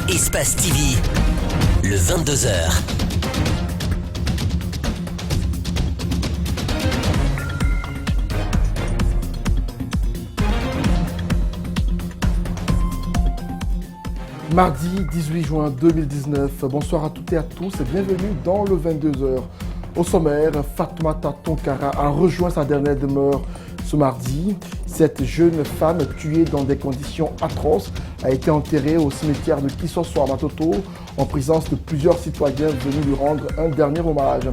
Espace TV, le 22h. Mardi 18 juin 2019, bonsoir à toutes et à tous et bienvenue dans le 22h. Au sommaire, Fatoumata Tonkara a rejoint sa dernière demeure ce mardi. Cette jeune femme tuée dans des conditions atroces a été enterrée au cimetière de Kisosso à Matoto en présence de plusieurs citoyens venus lui rendre un dernier hommage.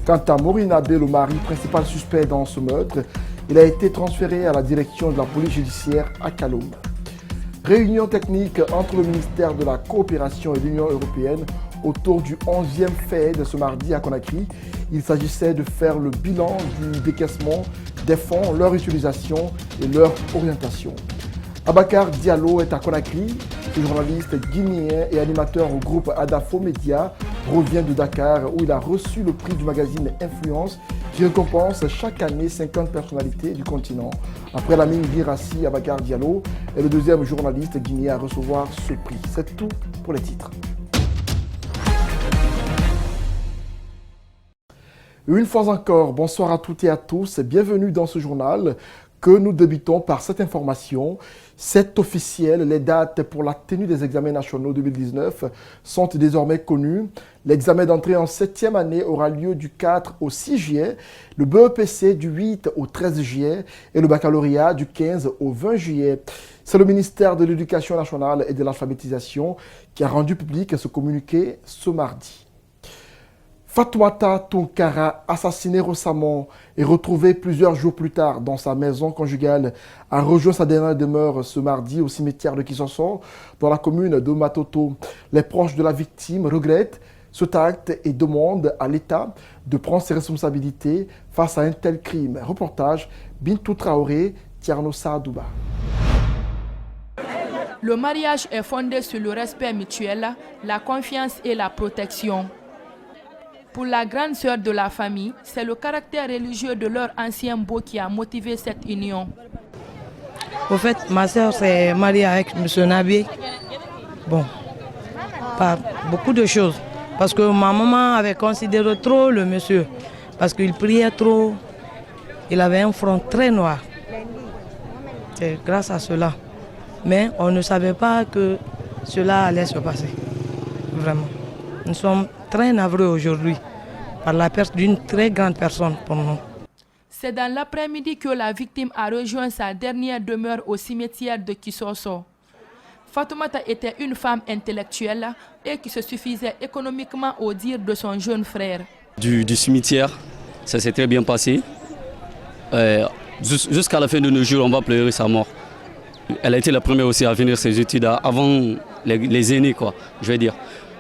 Quant à Maureen Abbé, le mari principal suspect dans ce meurtre, il a été transféré à la direction de la police judiciaire à Kaloum. Réunion technique entre le ministère de la Coopération et l'Union européenne autour du 11e fait de ce mardi à Conakry. Il s'agissait de faire le bilan du décaissement des fonds, leur utilisation et leur orientation. Abakar Diallo est à Conakry. Ce journaliste guinéen et animateur au groupe Adafo Média revient de Dakar où il a reçu le prix du magazine Influence qui récompense chaque année 50 personnalités du continent. Après Lamine Birassi, Abakar Diallo est le deuxième journaliste guinéen à recevoir ce prix. C'est tout pour les titres. Une fois encore, bonsoir à toutes et à tous et bienvenue dans ce journal que nous débutons par cette information. C'est officiel, les dates pour la tenue des examens nationaux 2019 sont désormais connues. L'examen d'entrée en 7e année aura lieu du 4 au 6 juillet, le BEPC du 8 au 13 juillet et le baccalauréat du 15 au 20 juillet. C'est le ministère de l'Éducation nationale et de l'alphabétisation qui a rendu public ce communiqué ce mardi. Fatoumata Tonkara, assassinée récemment et retrouvée plusieurs jours plus tard dans sa maison conjugale, a rejoint sa dernière demeure ce mardi au cimetière de Kisosso, dans la commune de Matoto. Les proches de la victime regrettent cet acte et demandent à l'État de prendre ses responsabilités face à un tel crime. Reportage Bintou Traoré, Tierno Saadouba. Le mariage est fondé sur le respect mutuel, la confiance et la protection. Pour la grande sœur de la famille, c'est le caractère religieux de leur ancien beau qui a motivé cette union. Au fait, ma sœur s'est mariée avec M. Nabi. Bon, par beaucoup de choses. Parce que ma maman avait considéré trop le monsieur. Parce qu'il priait trop. Il avait un front très noir. C'est grâce à cela. Mais on ne savait pas que cela allait se passer. Vraiment. Nous sommes très navreux aujourd'hui par la perte d'une très grande personne pour nous. C'est dans l'après-midi que la victime a rejoint sa dernière demeure au cimetière de Kisosso. Fatoumata était une femme intellectuelle et qui se suffisait économiquement au dire de son jeune frère. Du cimetière, ça s'est très bien passé. Jusqu'à la fin de nos jours, on va pleurer sa mort. Elle a été la première aussi à finir ses études avant les aînés, quoi, je vais dire.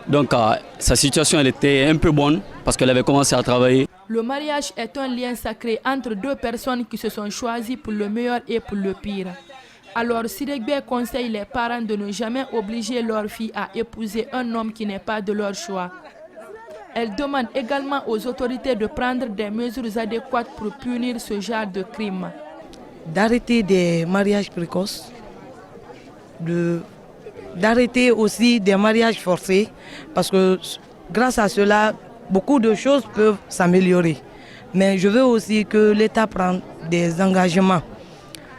Donc sa situation elle était un peu bonne parce qu'elle avait commencé à travailler. Le mariage est un lien sacré entre deux personnes qui se sont choisies pour le meilleur et pour le pire. Alors Sidegbe conseille les parents de ne jamais obliger leur fille à épouser un homme qui n'est pas de leur choix. Elle demande également aux autorités de prendre des mesures adéquates pour punir ce genre de crime. D'arrêter des mariages précoces, d'arrêter aussi des mariages forcés, parce que grâce à cela, beaucoup de choses peuvent s'améliorer. Mais je veux aussi que l'État prenne des engagements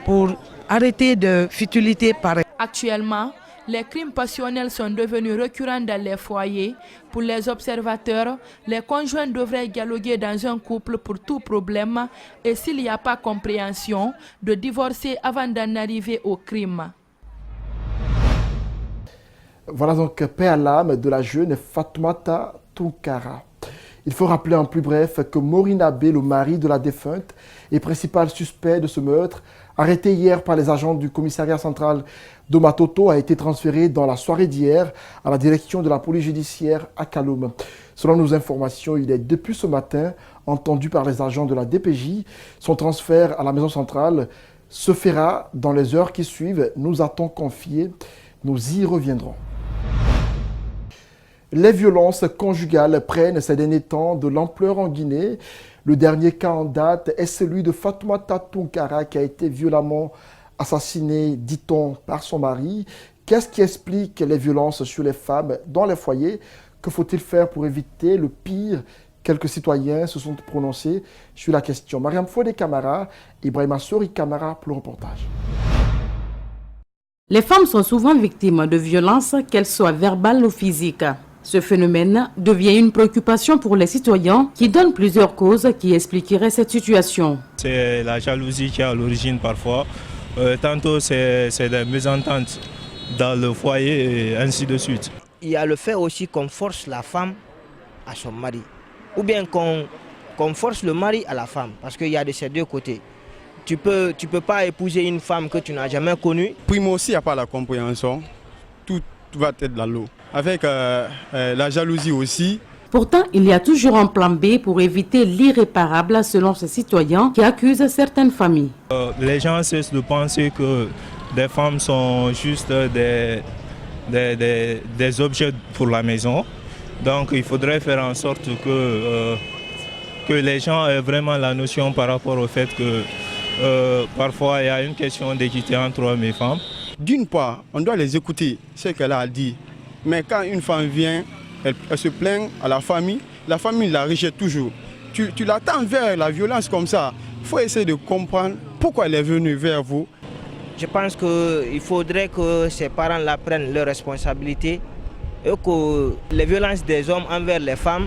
pour arrêter de futilités pareilles. Actuellement, les crimes passionnels sont devenus récurrents dans les foyers. Pour les observateurs, les conjoints devraient dialoguer dans un couple pour tout problème et s'il n'y a pas compréhension, de divorcer avant d'en arriver au crime. Voilà donc paix à l'âme de la jeune Fatoumata Tonkara. Il faut rappeler en plus bref que Maureen Abbé, le mari de la défunte et principal suspect de ce meurtre, arrêté hier par les agents du commissariat central de Matoto, a été transféré dans la soirée d'hier à la direction de la police judiciaire à Kaloum. Selon nos informations, il est depuis ce matin entendu par les agents de la DPJ. Son transfert à la maison centrale se fera dans les heures qui suivent, nous a-t-on confié. Nous y reviendrons. Les violences conjugales prennent ces derniers temps de l'ampleur en Guinée. Le dernier cas en date est celui de Fatoumata Tonkara qui a été violemment assassinée, dit-on, par son mari, Qu'est-ce qui explique les violences sur les femmes dans les foyers? Que faut-il faire pour éviter le pire? Quelques citoyens se sont prononcés sur la question. Mariam Fodé Camara, Ibrahima Sori Camara pour le reportage. Les femmes sont souvent victimes de violences, qu'elles soient verbales ou physiques. Ce phénomène devient une préoccupation pour les citoyens qui donnent plusieurs causes qui expliqueraient cette situation. C'est la jalousie qui est à l'origine parfois. Tantôt c'est des mésententes dans le foyer et ainsi de suite. Il y a le fait aussi qu'on force la femme à son mari. Ou bien qu'on force le mari à la femme. Parce qu'il y a de ces deux côtés. Tu peux pas épouser une femme que tu n'as jamais connue. Primo, s'il n'y a pas la compréhension, tout va être dans l'eau. Avec la jalousie aussi. Pourtant, il y a toujours un plan B pour éviter l'irréparable selon ces citoyens qui accusent certaines familles. Les gens cessent de penser que des femmes sont juste des objets pour la maison. Donc il faudrait faire en sorte que les gens aient vraiment la notion par rapport au fait que parfois il y a une question d'équité entre hommes et femmes. D'une part, on doit les écouter, ce qu'elle a dit. Mais quand une femme vient, elle se plaint à la famille la rejette toujours. Tu l'attends vers la violence comme ça. Il faut essayer de comprendre pourquoi elle est venue vers vous. Je pense qu'il faudrait que ces parents-là prennent leurs responsabilités et que les violences des hommes envers les femmes,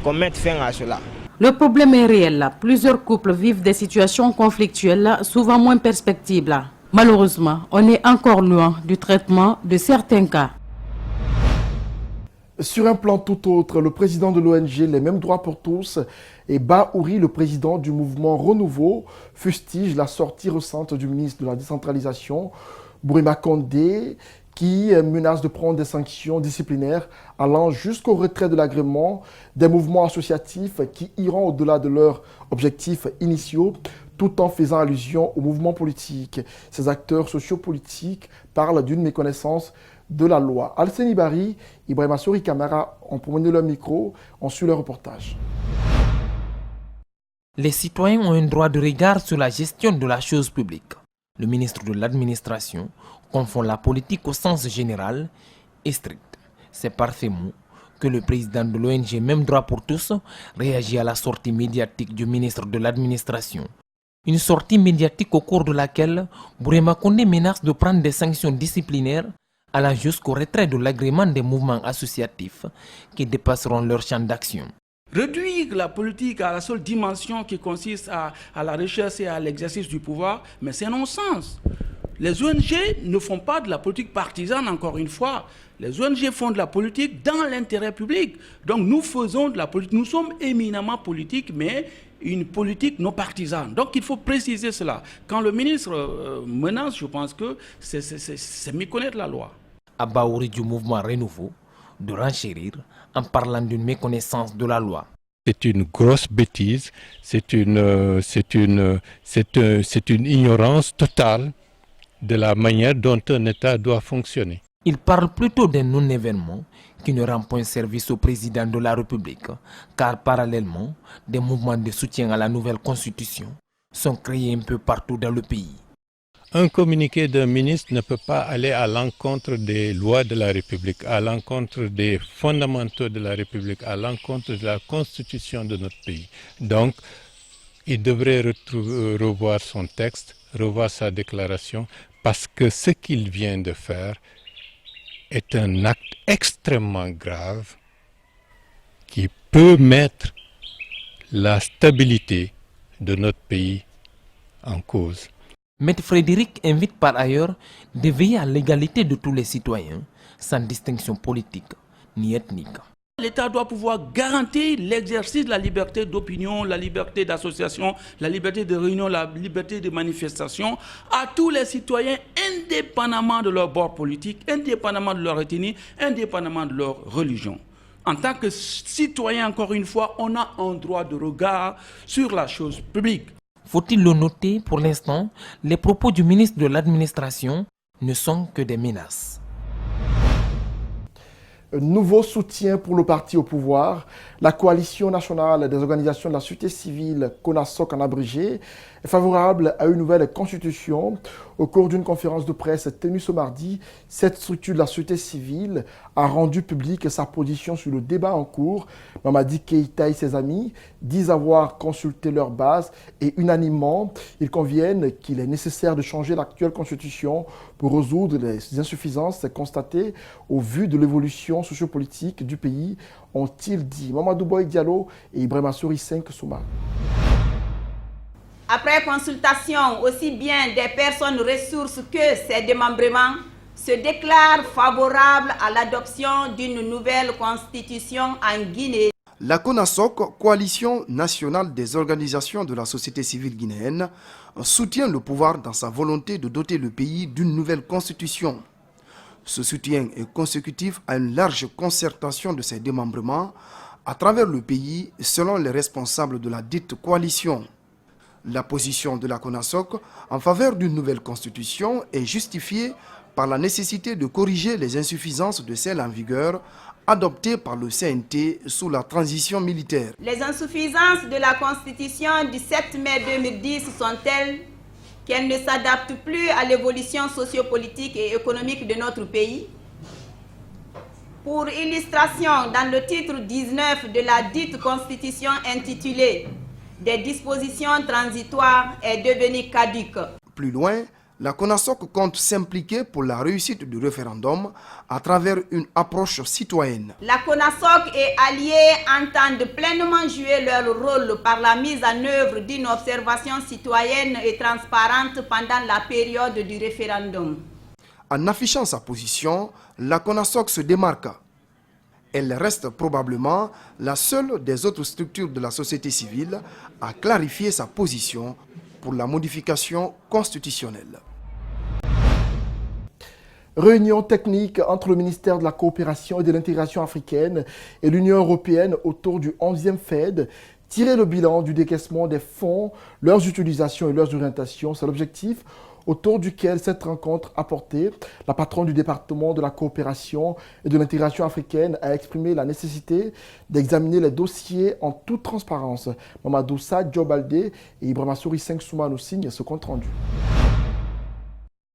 qu'on mette fin à cela. Le problème est réel. Plusieurs couples vivent des situations conflictuelles, souvent moins perspectibles. Malheureusement, on est encore loin du traitement de certains cas. Sur un plan tout autre, le président de l'ONG Les Mêmes Droits pour tous et Baouri, le président du mouvement Renouveau, fustige la sortie récente du ministre de la décentralisation, Bourima Condé, qui menace de prendre des sanctions disciplinaires allant jusqu'au retrait de l'agrément des mouvements associatifs qui iront au-delà de leurs objectifs initiaux, tout en faisant allusion aux mouvements politiques. Ces acteurs sociopolitiques parlent d'une méconnaissance de la loi. Alceni Bari, Ibrahima Sori Camara ont promené leur micro, ont su le reportage. Les citoyens ont un droit de regard sur la gestion de la chose publique. Le ministre de l'Administration confond la politique au sens général et strict. C'est par ces mots que le président de l'ONG Même Droit pour tous réagit à la sortie médiatique du ministre de l'Administration. Une sortie médiatique au cours de laquelle Bourima Condé menace de prendre des sanctions disciplinaires allant jusqu'au retrait de l'agrément des mouvements associatifs qui dépasseront leur champ d'action. Réduire la politique à la seule dimension qui consiste à la recherche et à l'exercice du pouvoir, mais c'est non-sens. Les ONG ne font pas de la politique partisane, encore une fois. Les ONG font de la politique dans l'intérêt public. Donc nous faisons de la politique, nous sommes éminemment politiques, mais une politique non partisane. Donc il faut préciser cela. Quand le ministre menace, je pense que c'est méconnaître la loi. À Baouri du mouvement Renouveau de renchérir en parlant d'une méconnaissance de la loi. C'est une grosse bêtise, c'est une ignorance totale de la manière dont un État doit fonctionner. Il parle plutôt d'un non-événement qui ne rend point service au président de la République, car parallèlement, des mouvements de soutien à la nouvelle constitution sont créés un peu partout dans le pays. Un communiqué d'un ministre ne peut pas aller à l'encontre des lois de la République, à l'encontre des fondamentaux de la République, à l'encontre de la constitution de notre pays. Donc, il devrait revoir son texte, revoir sa déclaration, parce que ce qu'il vient de faire est un acte extrêmement grave qui peut mettre la stabilité de notre pays en cause. Maître Frédéric invite par ailleurs de veiller à l'égalité de tous les citoyens, sans distinction politique ni ethnique. L'État doit pouvoir garantir l'exercice de la liberté d'opinion, la liberté d'association, la liberté de réunion, la liberté de manifestation à tous les citoyens, indépendamment de leur bord politique, indépendamment de leur ethnie, indépendamment de leur religion. En tant que citoyen, encore une fois, on a un droit de regard sur la chose publique. Faut-il le noter, pour l'instant, les propos du ministre de l'Administration ne sont que des menaces. Un nouveau soutien pour le parti au pouvoir. La coalition nationale des organisations de la société civile, CONASOC en abrégé, est favorable à une nouvelle constitution. Au cours d'une conférence de presse tenue ce mardi, cette structure de la société civile a rendu publique sa position sur le débat en cours. Mamadi Keïta et ses amis disent avoir consulté leur base et unanimement, ils conviennent qu'il est nécessaire de changer l'actuelle constitution pour résoudre les insuffisances constatées au vu de l'évolution sociopolitique du pays, ont-ils dit. Mamadou Boy Diallo et Ibrahima Souri 5 Souma. Après consultation aussi bien des personnes ressources que ses démembrements, se déclarent favorables à l'adoption d'une nouvelle constitution en Guinée. La CONASOC, Coalition nationale des organisations de la société civile guinéenne, soutient le pouvoir dans sa volonté de doter le pays d'une nouvelle constitution. Ce soutien est consécutif à une large concertation de ses démembrements à travers le pays selon les responsables de la dite coalition. La position de la CONASOC en faveur d'une nouvelle constitution est justifiée par la nécessité de corriger les insuffisances de celle en vigueur adoptée par le CNT sous la transition militaire. Les insuffisances de la Constitution du 7 mai 2010 sont telles qu'elle ne s'adapte plus à l'évolution sociopolitique et économique de notre pays. Pour illustration, dans le titre 19 de la dite Constitution intitulée « Des dispositions transitoires » est devenu caduque. Plus loin, la CONASOC compte s'impliquer pour la réussite du référendum à travers une approche citoyenne. La CONASOC et alliés entendent pleinement jouer leur rôle par la mise en œuvre d'une observation citoyenne et transparente pendant la période du référendum. En affichant sa position, la CONASOC se démarque. Elle reste probablement la seule des autres structures de la société civile à clarifier sa position pour la modification constitutionnelle. Réunion technique entre le ministère de la Coopération et de l'Intégration africaine et l'Union européenne autour du 11e FED. Tirer le bilan du décaissement des fonds, leurs utilisations et leurs orientations, c'est l'objectif autour duquel cette rencontre a porté. La patronne du département de la coopération et de l'intégration africaine a exprimé la nécessité d'examiner les dossiers en toute transparence. Mamadou Sa, Djobaldé et Ibrahima Souri 5 Souma nous signent ce compte rendu.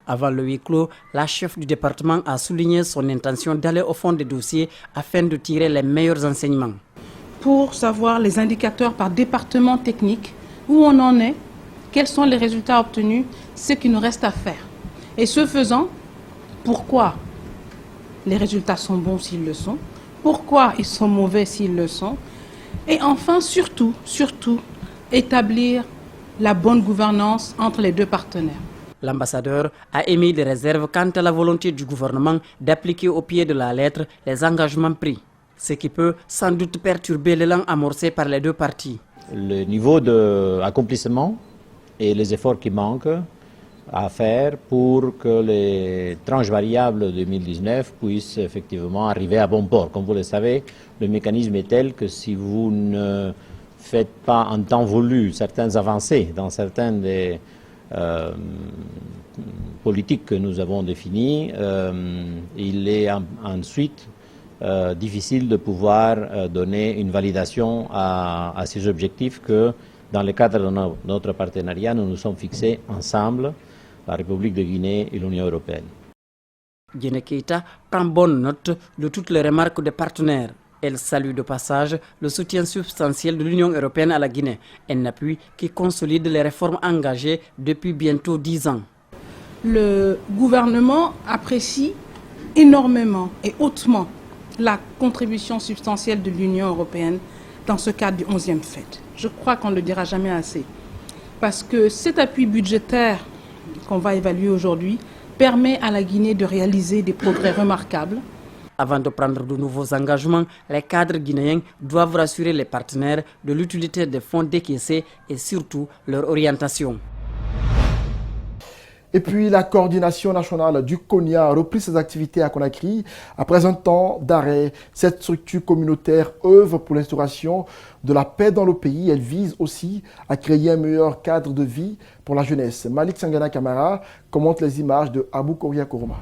Avant le huis clos, la chef du département a souligné son intention d'aller au fond des dossiers afin de tirer les meilleurs enseignements. Pour savoir les indicateurs par département technique, où on en est, quels sont les résultats obtenus, ce qu'il nous reste à faire. Et ce faisant, pourquoi les résultats sont bons s'ils le sont, pourquoi ils sont mauvais s'ils le sont, et enfin, surtout, établir la bonne gouvernance entre les deux partenaires. L'ambassadeur a émis des réserves quant à la volonté du gouvernement d'appliquer au pied de la lettre les engagements pris, ce qui peut sans doute perturber l'élan amorcé par les deux parties. Le niveau d'accomplissement et les efforts qui manquent à faire pour que les tranches variables 2019 puissent effectivement arriver à bon port. Comme vous le savez, le mécanisme est tel que si vous ne faites pas en temps voulu certaines avancées dans certaines des politiques que nous avons définies, il est ensuite difficile de pouvoir donner une validation à ces objectifs que, dans le cadre de notre partenariat, nous nous sommes fixés ensemble, la République de Guinée et l'Union européenne. Guinée Keïta prend bonne note de toutes les remarques des partenaires. Elle salue de passage le soutien substantiel de l'Union européenne à la Guinée, un appui qui consolide les réformes engagées depuis bientôt 10 ans. Le gouvernement apprécie énormément et hautement la contribution substantielle de l'Union européenne dans ce cadre du 11e FED. Je crois qu'on ne le dira jamais assez. Parce que cet appui budgétaire qu'on va évaluer aujourd'hui permet à la Guinée de réaliser des progrès remarquables. Avant de prendre de nouveaux engagements, les cadres guinéens doivent rassurer les partenaires de l'utilité des fonds décaissés et surtout leur orientation. Et puis la coordination nationale du CONIA a repris ses activités à Conakry. Après un temps d'arrêt, cette structure communautaire œuvre pour l'instauration de la paix dans le pays. Elle vise aussi à créer un meilleur cadre de vie pour la jeunesse. Malik Sangana Kamara commente les images de Abou Koria Koroma.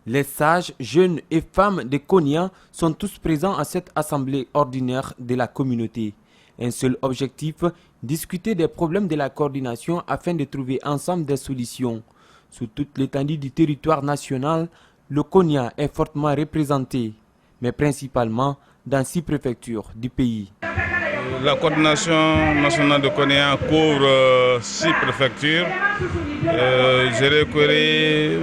Les sages, jeunes et femmes de Konya sont tous présents à cette assemblée ordinaire de la communauté. Un seul objectif, discuter des problèmes de la coordination afin de trouver ensemble des solutions. Sur toute l'étendue du territoire national, le Konya est fortement représenté, mais principalement dans 6 préfectures du pays. La coordination nationale de Konya couvre 6 préfectures. Jérékoré,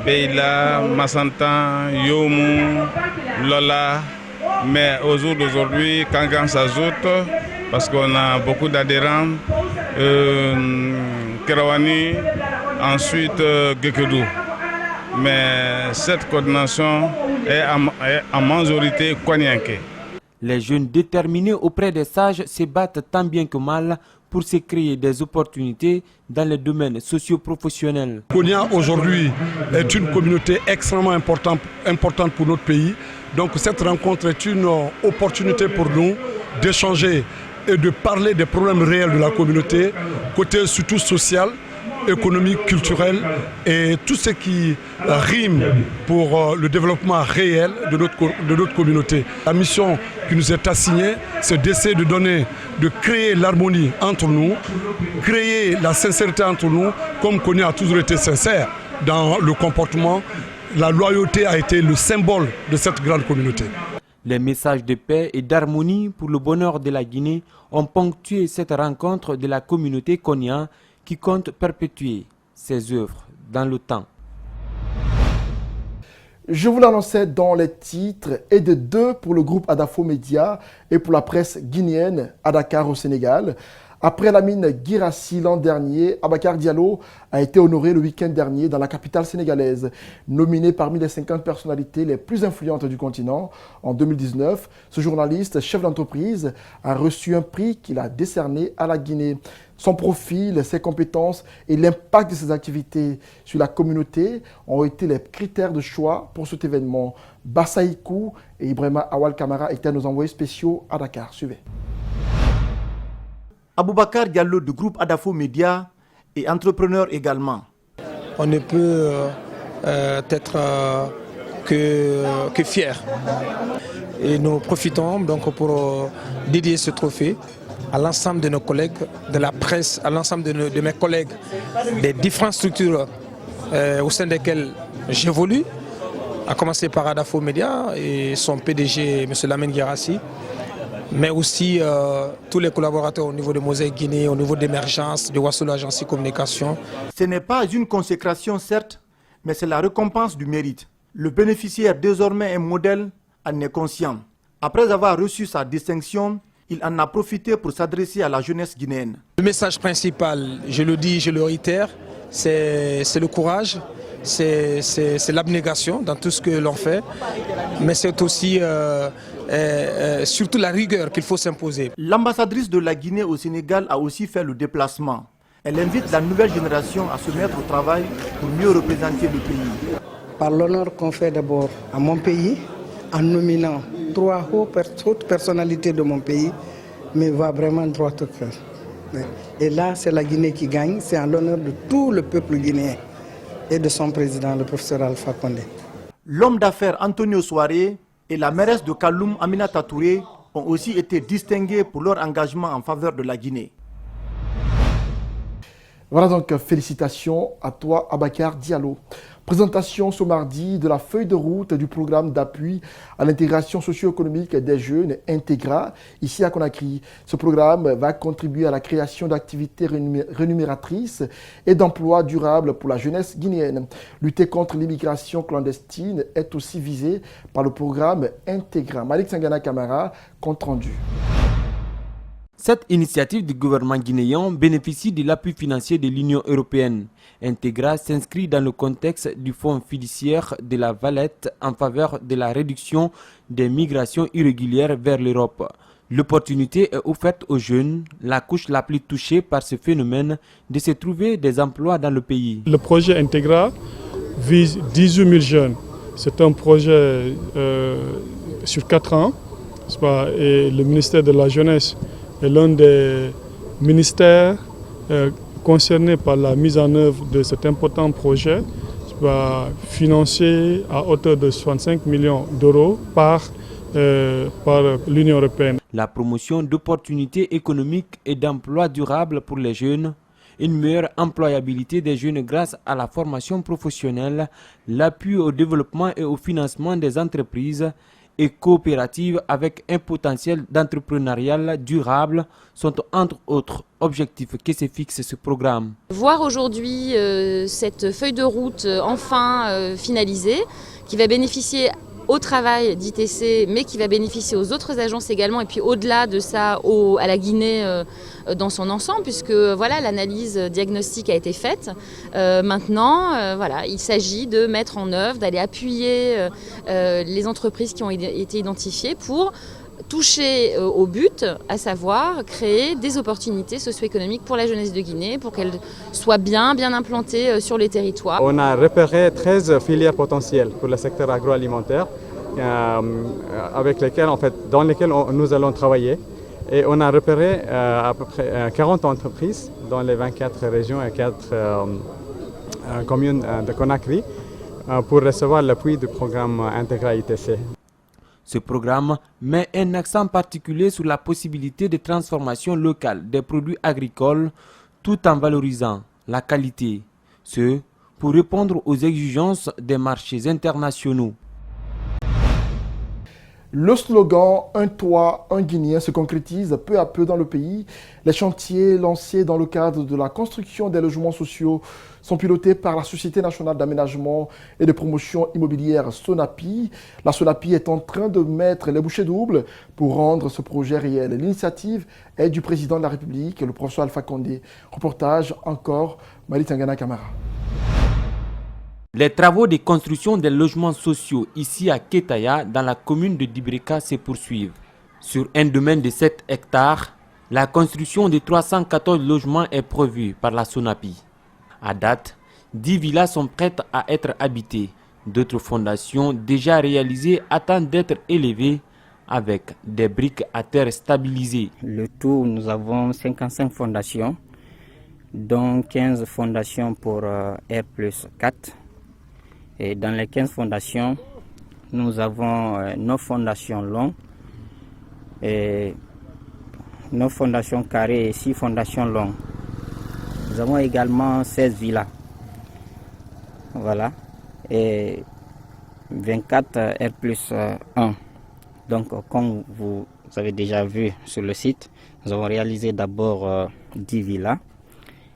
Beila, Massantan, Yomu, Lola. Mais au jour d'aujourd'hui, Kangan s'ajoute parce qu'on a beaucoup d'adhérents. Kerawani, ensuite Gekedou. Mais cette coordination est en majorité konyanké. Les jeunes déterminés auprès des sages se battent tant bien que mal pour se créer des opportunités dans le domaine socio-professionnel. Konya aujourd'hui est une communauté extrêmement importante pour notre pays. Donc cette rencontre est une opportunité pour nous d'échanger et de parler des problèmes réels de la communauté, côté surtout social, économique, culturel et tout ce qui rime pour le développement réel de notre communauté. La mission qui nous est assignée, c'est d'essayer de créer l'harmonie entre nous, créer la sincérité entre nous, comme Konya a toujours été sincère dans le comportement. La loyauté a été le symbole de cette grande communauté. Les messages de paix et d'harmonie pour le bonheur de la Guinée ont ponctué cette rencontre de la communauté Konya qui compte perpétuer ses œuvres dans le temps. Je vous l'annonçais dans les titres, et de 2 pour le groupe Adafo Média et pour la presse guinéenne à Dakar au Sénégal. Après la mine Guirassy l'an dernier, Abakar Diallo a été honoré le week-end dernier dans la capitale sénégalaise. Nominé parmi les 50 personnalités les plus influentes du continent en 2019, ce journaliste, chef d'entreprise, a reçu un prix qu'il a décerné à la Guinée. Son profil, ses compétences et l'impact de ses activités sur la communauté ont été les critères de choix pour cet événement. Bassaïkou et Ibrahima Awal Kamara étaient nos envoyés spéciaux à Dakar. Suivez. Aboubakar Diallo du groupe Adafo Média est entrepreneur également. On ne peut être que fiers. Et nous profitons donc pour dédier ce trophée à l'ensemble de nos collègues de la presse, à l'ensemble de mes collègues des différentes structures au sein desquelles j'évolue, à commencer par Adafo Média et son PDG, M. Lamine Guirassy, mais aussi tous les collaborateurs au niveau de Mosaïque Guinée, au niveau d'émergence, de Wassolo Agency Communication. Ce n'est pas une consécration certes, mais c'est la récompense du mérite. Le bénéficiaire désormais un modèle en est conscient. Après avoir reçu sa distinction, il en a profité pour s'adresser à la jeunesse guinéenne. Le message principal, je le dis, je le réitère, c'est le courage, c'est l'abnégation dans tout ce que l'on fait, mais c'est aussi surtout la rigueur qu'il faut s'imposer. L'ambassadrice de la Guinée au Sénégal a aussi fait le déplacement. Elle invite la nouvelle génération à se mettre au travail pour mieux représenter le pays. Par l'honneur qu'on fait d'abord à mon pays, en nominant 3 hautes personnalités de mon pays, mais va vraiment droit au cœur. Et là, c'est la Guinée qui gagne, c'est en l'honneur de tout le peuple guinéen et de son président, le professeur Alpha Condé. L'homme d'affaires Antonio Soare et la mairesse de Kaloum, Aminata Touré, ont aussi été distingués pour leur engagement en faveur de la Guinée. Voilà donc, félicitations à toi, Abakar Diallo. Présentation ce mardi de la feuille de route du programme d'appui à l'intégration socio-économique des jeunes Integra, ici à Conakry. Ce programme va contribuer à la création d'activités rémunératrices et d'emplois durables pour la jeunesse guinéenne. Lutter contre l'immigration clandestine est aussi visé par le programme Integra. Malik Sangana Kamara, compte rendu. Cette initiative du gouvernement guinéen bénéficie de l'appui financier de l'Union européenne. Integra s'inscrit dans le contexte du fonds fiduciaire de la Valette en faveur de la réduction des migrations irrégulières vers l'Europe. L'opportunité est offerte aux jeunes, la couche la plus touchée par ce phénomène, de se trouver des emplois dans le pays. Le projet Integra vise 18 000 jeunes. C'est un projet sur 4 ans, et le ministère de la Jeunesse est l'un des ministères concernés par la mise en œuvre de cet important projet, financé à hauteur de 65 millions d'euros par par l'Union européenne. La promotion d'opportunités économiques et d'emplois durables pour les jeunes, une meilleure employabilité des jeunes grâce à la formation professionnelle, l'appui au développement et au financement des entreprises et coopératives avec un potentiel d'entrepreneuriat durable sont entre autres objectifs que se fixe ce programme. Voir aujourd'hui cette feuille de route enfin finalisée, qui va bénéficier au travail d'ITC, mais qui va bénéficier aux autres agences également, et puis au-delà de ça, à la Guinée dans son ensemble, puisque voilà, l'analyse diagnostique a été faite. Maintenant, voilà, il s'agit de mettre en œuvre, d'aller appuyer les entreprises qui ont été identifiées pour toucher au but, à savoir créer des opportunités socio-économiques pour la jeunesse de Guinée, pour qu'elle soit bien implantée sur les territoires. On a repéré 13 filières potentielles pour le secteur agroalimentaire, dans lesquelles nous allons travailler. Et on a repéré à peu près 40 entreprises dans les 24 régions et 4 communes de Conakry pour recevoir l'appui du programme Intégra ITC. Ce programme met un accent particulier sur la possibilité de transformation locale des produits agricoles tout en valorisant la qualité, ce pour répondre aux exigences des marchés internationaux. Le slogan « Un toit, un Guinéen » se concrétise peu à peu dans le pays. Les chantiers lancés dans le cadre de la construction des logements sociaux sont pilotés par la Société nationale d'aménagement et de promotion immobilière SONAPI. La SONAPI est en train de mettre les bouchées doubles pour rendre ce projet réel. L'initiative est du président de la République, le professeur Alpha Condé. Reportage encore, Mali Tangana Camara. Les travaux de construction des logements sociaux ici à Ketaya, dans la commune de Dibreka, se poursuivent. Sur un domaine de 7 hectares, la construction de 314 logements est prévue par la SONAPI. À date, 10 villas sont prêtes à être habitées. D'autres fondations déjà réalisées attendent d'être élevées avec des briques à terre stabilisées. Le tout, nous avons 55 fondations, dont 15 fondations pour R+4. Et dans les 15 fondations, nous avons 9 fondations longues, et 9 fondations carrées et 6 fondations longues. Nous avons également 16 villas. Voilà. Et 24 R+1. Donc, comme vous avez déjà vu sur le site, nous avons réalisé d'abord 10 villas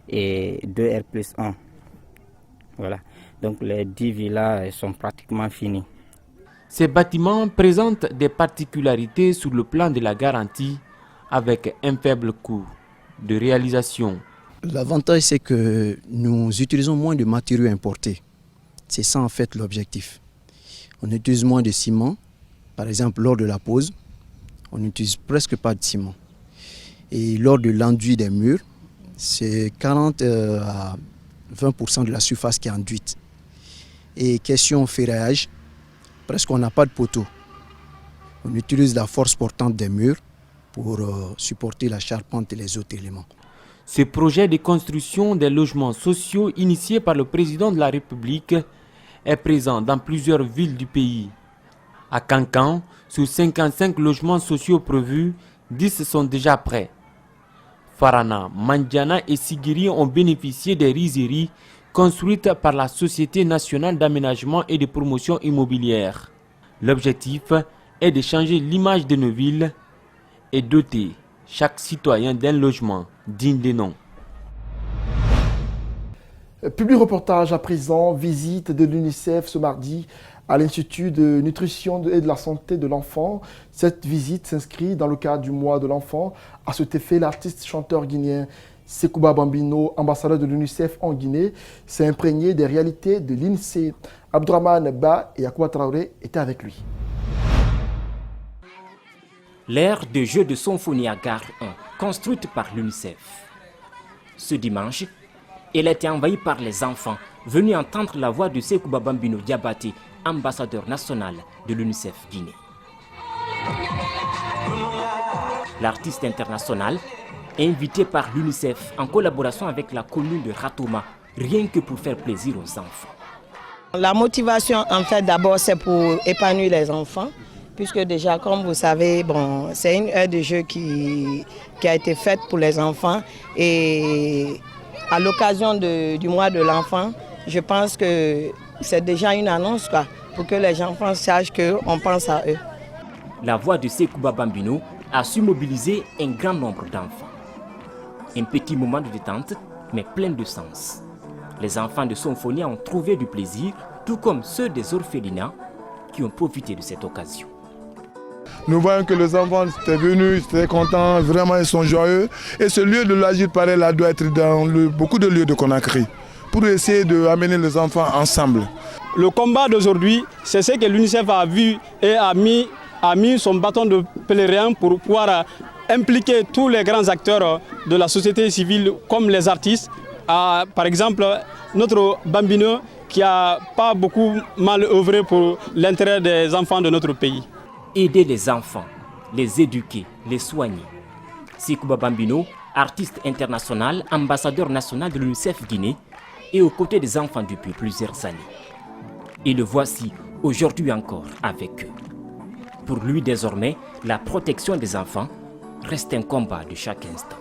et 2 R+1. Voilà. Donc les 10 villas sont pratiquement finies. Ces bâtiments présentent des particularités sur le plan de la garantie avec un faible coût de réalisation. L'avantage, c'est que nous utilisons moins de matériaux importés. C'est ça en fait l'objectif. On utilise moins de ciment. Par exemple, lors de la pose, on n'utilise presque pas de ciment. Et lors de l'enduit des murs, c'est 40 à 20% de la surface qui est enduite. Et question ferraillage, presque on n'a pas de poteau. On utilise la force portante des murs pour supporter la charpente et les autres éléments. Ce projet de construction des logements sociaux initié par le président de la République est présent dans plusieurs villes du pays. À Kankan, sur 55 logements sociaux prévus, 10 sont déjà prêts. Farana, Mandiana et Sigiri ont bénéficié des rizeries construites par la Société nationale d'aménagement et de promotion immobilière. L'objectif est de changer l'image de nos villes et doter chaque citoyen d'un logement digne de nom. Public reportage à présent, visite de l'UNICEF ce mardi à l'Institut de nutrition et de la santé de l'enfant. Cette visite s'inscrit dans le cadre du mois de l'enfant. À cet effet, l'artiste chanteur guinéen Sekouba Bambino, ambassadeur de l'UNICEF en Guinée, s'est imprégné des réalités de l'INSEE. Abdourahmane Ba et Akouba Traoré étaient avec lui. L'aire de jeu de Symphonia Gare 1, construite par l'UNICEF. Ce dimanche, elle a été envahie par les enfants venus entendre la voix de Sekouba Bambino Diabaté, ambassadeur national de l'UNICEF Guinée. L'artiste international, invité par l'UNICEF en collaboration avec la commune de Ratouma, rien que pour faire plaisir aux enfants. La motivation, en fait, d'abord, c'est pour épanouir les enfants puisque déjà, comme vous savez, bon, c'est une aire de jeu qui a été faite pour les enfants. Et à l'occasion du mois de l'enfant, je pense que c'est déjà une annonce quoi, pour que les enfants sachent qu'on pense à eux. La voix de Sekouba Bambino a su mobiliser un grand nombre d'enfants. Un petit moment de détente, mais plein de sens. Les enfants de Sonfonia ont trouvé du plaisir, tout comme ceux des orphelinats qui ont profité de cette occasion. Nous voyons que les enfants étaient venus, ils étaient contents, vraiment ils sont joyeux. Et ce lieu de l'agir pareil là doit être dans beaucoup de lieux de Conakry pour essayer d'amener les enfants ensemble. Le combat d'aujourd'hui, c'est ce que l'UNICEF a vu et a mis son bâton de pèlerin pour pouvoir impliquer tous les grands acteurs de la société civile comme les artistes. Par exemple, notre Bambino qui n'a pas beaucoup mal œuvré pour l'intérêt des enfants de notre pays. Aider les enfants, les éduquer, les soigner. Sekouba Bambino, artiste international, ambassadeur national de l'UNICEF Guinée, est aux côtés des enfants depuis plusieurs années. Et le voici aujourd'hui encore avec eux. Pour lui désormais, la protection des enfants reste un combat de chaque instant.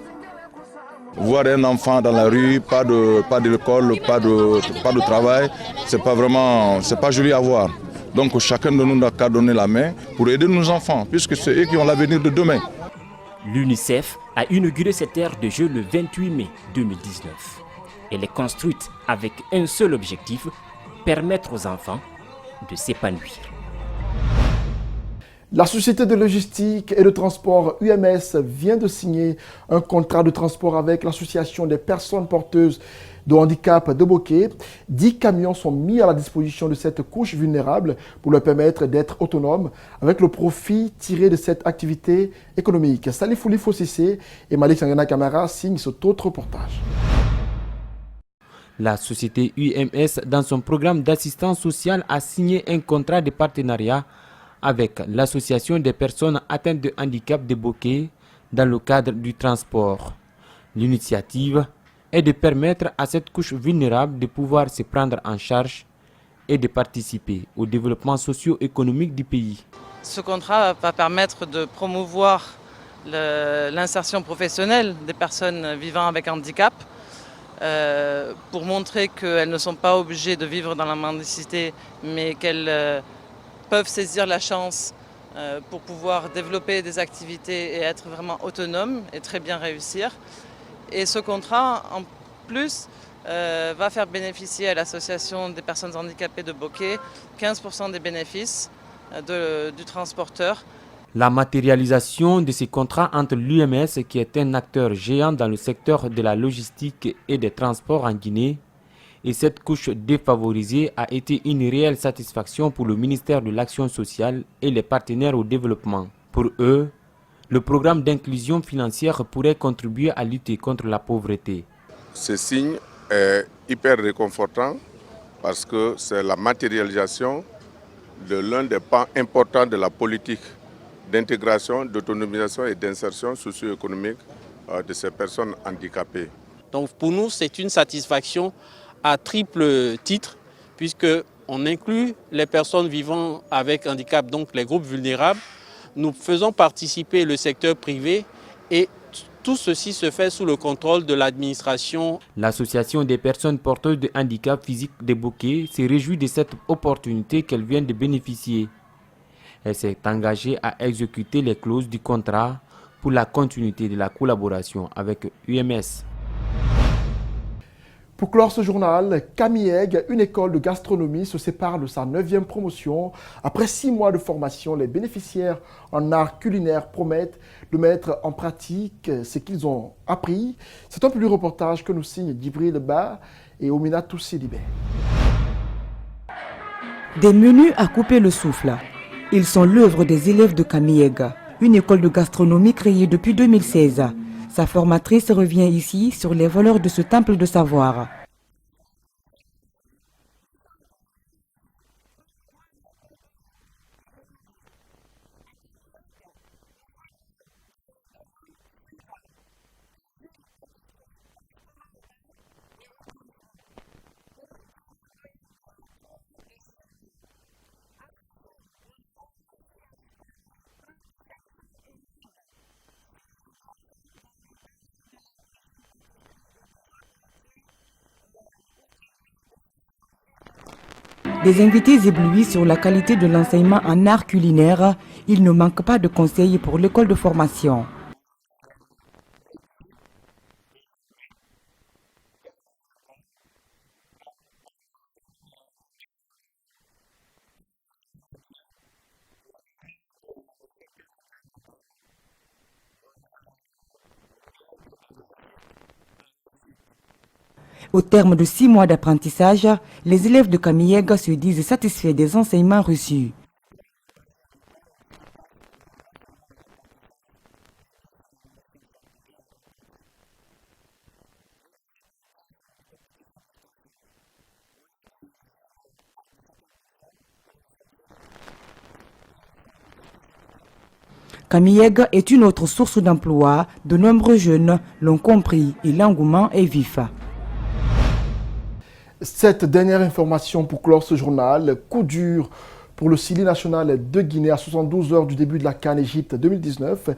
Voir un enfant dans la rue, pas d'école, pas de travail, c'est pas joli à voir. Donc chacun de nous n'a qu'à donner la main pour aider nos enfants, puisque c'est eux qui ont l'avenir de demain. L'UNICEF a inauguré cette aire de jeu le 28 mai 2019. Elle est construite avec un seul objectif, permettre aux enfants de s'épanouir. La société de logistique et de transport UMS vient de signer un contrat de transport avec l'association des personnes porteuses de handicap de Bokeh. 10 camions sont mis à la disposition de cette couche vulnérable pour leur permettre d'être autonomes avec le profit tiré de cette activité économique. Salifouli Fossissé et Malik Sangana Kamara signent cet autre reportage. La société UMS, dans son programme d'assistance sociale, a signé un contrat de partenariat avec l'association des personnes atteintes de handicap de Bokeh dans le cadre du transport. L'initiative est de permettre à cette couche vulnérable de pouvoir se prendre en charge et de participer au développement socio-économique du pays. Ce contrat va permettre de promouvoir l'insertion professionnelle des personnes vivant avec handicap pour montrer qu'elles ne sont pas obligées de vivre dans la mendicité, mais qu'elles peuvent saisir la chance pour pouvoir développer des activités et être vraiment autonomes et très bien réussir. Et ce contrat, en plus, va faire bénéficier à l'association des personnes handicapées de Bokeh 15% des bénéfices du transporteur. La matérialisation de ces contrats entre l'UMS, qui est un acteur géant dans le secteur de la logistique et des transports en Guinée, et cette couche défavorisée a été une réelle satisfaction pour le ministère de l'Action sociale et les partenaires au développement. Pour eux, le programme d'inclusion financière pourrait contribuer à lutter contre la pauvreté. Ce signe est hyper réconfortant parce que c'est la matérialisation de l'un des pans importants de la politique d'intégration, d'autonomisation et d'insertion socio-économique de ces personnes handicapées. Donc pour nous, c'est une satisfaction à triple titre, puisqu'on inclut les personnes vivant avec handicap, donc les groupes vulnérables. Nous faisons participer le secteur privé et tout ceci se fait sous le contrôle de l'administration. L'association des personnes porteuses de handicap physique de Bokeh se réjouit de cette opportunité qu'elle vient de bénéficier. Elle s'est engagée à exécuter les clauses du contrat pour la continuité de la collaboration avec UMS. Pour clore ce journal, Kamieg, une école de gastronomie, se sépare de sa 9e promotion. Après 6 mois de formation, les bénéficiaires en art culinaire promettent de mettre en pratique ce qu'ils ont appris. C'est un petit reportage que nous signent Djibril Ba et Omina Toussidibé. Des menus à couper le souffle. Ils sont l'œuvre des élèves de Kamieg, une école de gastronomie créée depuis 2016. Sa formatrice revient ici sur les valeurs de ce temple de savoir. Des invités éblouis sur la qualité de l'enseignement en art culinaire, il ne manque pas de conseils pour l'école de formation. Au terme de 6 mois d'apprentissage, les élèves de Kamiyega se disent satisfaits des enseignements reçus. Kamiyega est une autre source d'emploi. De nombreux jeunes l'ont compris et l'engouement est vif. Cette dernière information pour clore ce journal, coup dur pour le Sili national de Guinée à 72 heures du début de la CAN Égypte 2019.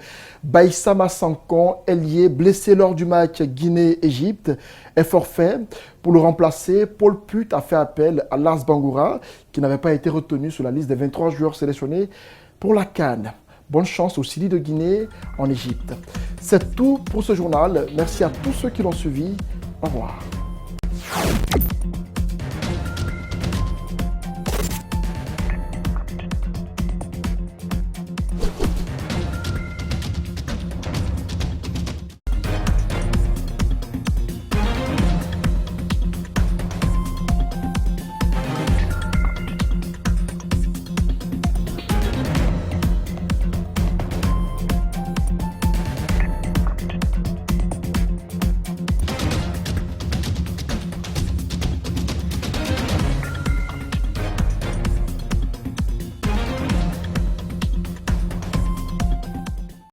Baïsama Sankon, ailier blessé lors du match Guinée-Égypte, est forfait. Pour le remplacer, Paul Put a fait appel à Lars Bangoura, qui n'avait pas été retenu sur la liste des 23 joueurs sélectionnés pour la CAN. Bonne chance au Sili de Guinée en Égypte. C'est tout pour ce journal. Merci à tous ceux qui l'ont suivi. Au revoir.